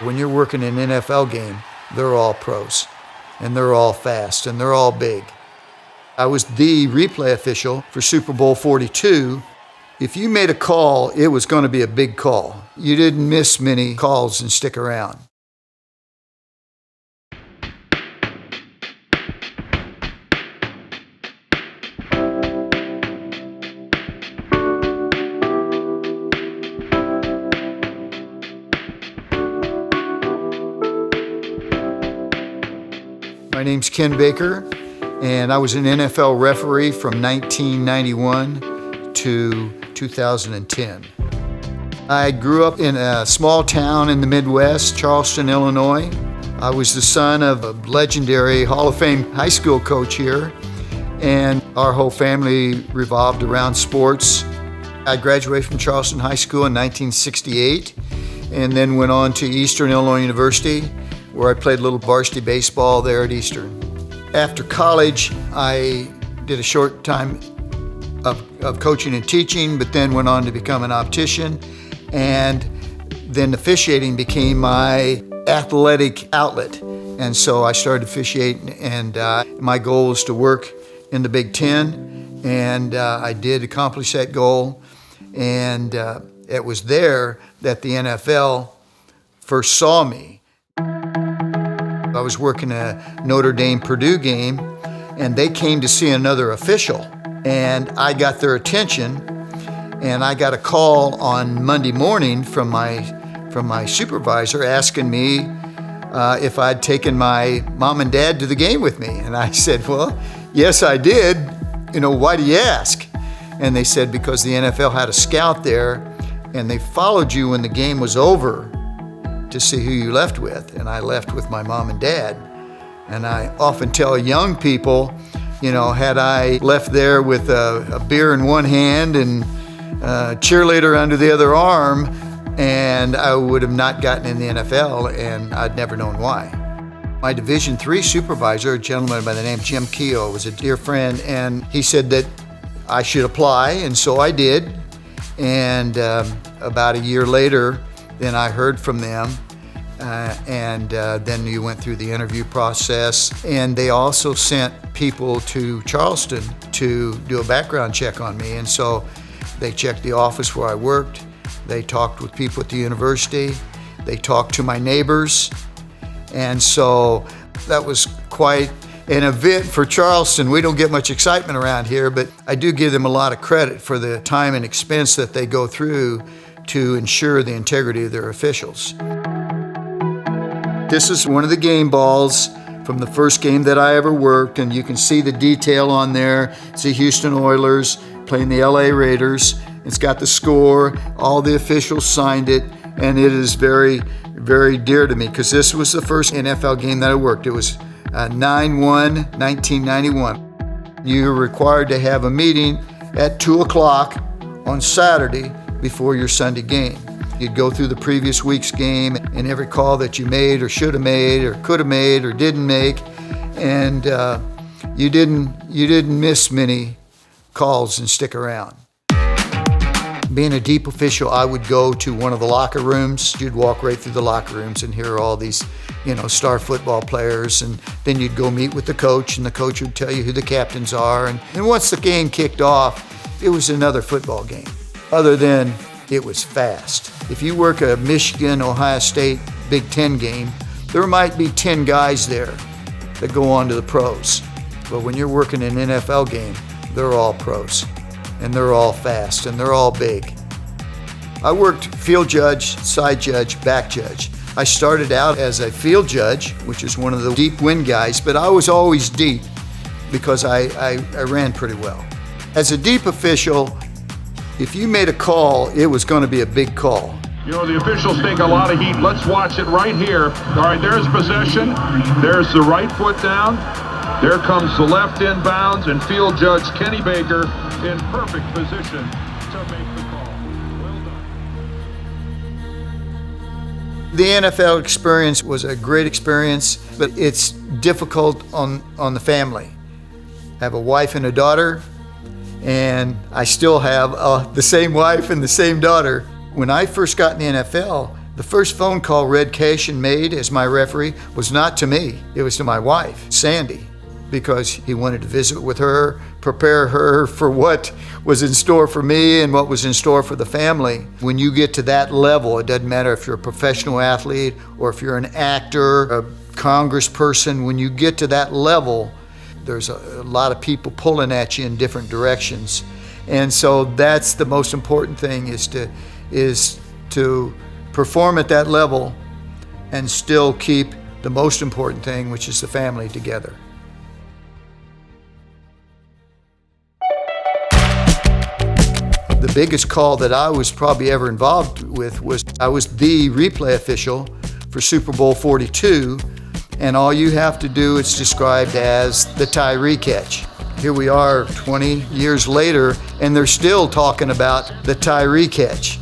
When you're working an NFL game, they're all pros, and they're all fast, and they're all big. I was the replay official for Super Bowl 42. If you made a call, it was going to be a big call. You didn't miss many calls and stick around. My name's Ken Baker, and I was an NFL referee from 1991 to 2010. I grew up in a small town in the Midwest, Charleston, Illinois. I was the son of a legendary Hall of Fame high school coach here, and our whole family revolved around sports. I graduated from Charleston High School in 1968, and then went on to Eastern Illinois University, where I played a little varsity baseball there at Eastern. After college, I did a short time of coaching and teaching, but then went on to become an optician, and then officiating became my athletic outlet. And so I started officiating, and my goal was to work in the Big Ten, and I did accomplish that goal. And it was there that the NFL first saw me. I was working a Notre Dame-Purdue game, and they came to see another official, and I got their attention, and I got a call on Monday morning from my supervisor asking me if I'd taken my mom and dad to the game with me. And I said, well, yes, I did. Why do you ask? And they said, because the NFL had a scout there, and they followed you when the game was over to see who you left with. And I left with my mom and dad. And I often tell young people, had I left there with a beer in one hand and a cheerleader under the other arm, and I would have not gotten in the NFL, and I'd never known why. My Division III supervisor, a gentleman by the name of Jim Keogh, was a dear friend, and he said that I should apply, and so I did. And about a year later, then I heard from them, and then you went through the interview process. And they also sent people to Charleston to do a background check on me. And so they checked the office where I worked. They talked with people at the university. They talked to my neighbors. And so that was quite an event for Charleston. We don't get much excitement around here, but I do give them a lot of credit for the time and expense that they go through to ensure the integrity of their officials. This is one of the game balls from the first game that I ever worked, and you can see the detail on there. It's the Houston Oilers playing the LA Raiders. It's got the score, all the officials signed it, and it is very, very dear to me because this was the first NFL game that I worked. It was 9/1/1991. You're required to have a meeting at 2 o'clock on Saturday before your Sunday game. You'd go through the previous week's game and every call that you made or should have made or could have made or didn't make, and you didn't miss many calls and stick around. Being a deep official, I would go to one of the locker rooms. You'd walk right through the locker rooms and hear all these, star football players, and then you'd go meet with the coach, and the coach would tell you who the captains are. And once the game kicked off, it was another football game. Other than it was fast. If you work a Michigan, Ohio State Big Ten game, there might be 10 guys there that go on to the pros. But when you're working an NFL game, they're all pros, and they're all fast, and they're all big. I worked field judge, side judge, back judge. I started out as a field judge, which is one of the deep wind guys, but I was always deep because I ran pretty well. As a deep official, if you made a call, it was going to be a big call. The officials take a lot of heat. Let's watch it right here. All right, there's possession. There's the right foot down. There comes the left inbounds, and field judge Kenny Baker in perfect position to make the call. Well done. The NFL experience was a great experience, but it's difficult on the family. I have a wife and a daughter, and I still have the same wife and the same daughter. When I first got in the NFL, The first phone call Red Cation made as my referee was not to me, it was to my wife, Sandy, because he wanted to visit with her, prepare her for what was in store for me and what was in store for the family. When you get to that level, it doesn't matter if you're a professional athlete or if you're an actor, a congressperson, when you get to that level, there's a lot of people pulling at you in different directions. And so that's the most important thing, is to perform at that level and still keep the most important thing, which is the family, together. The biggest call that I was probably ever involved with was I was the replay official for Super Bowl 42, and all you have to do is described as the Tyree catch. Here we are 20 years later, and they're still talking about the Tyree catch.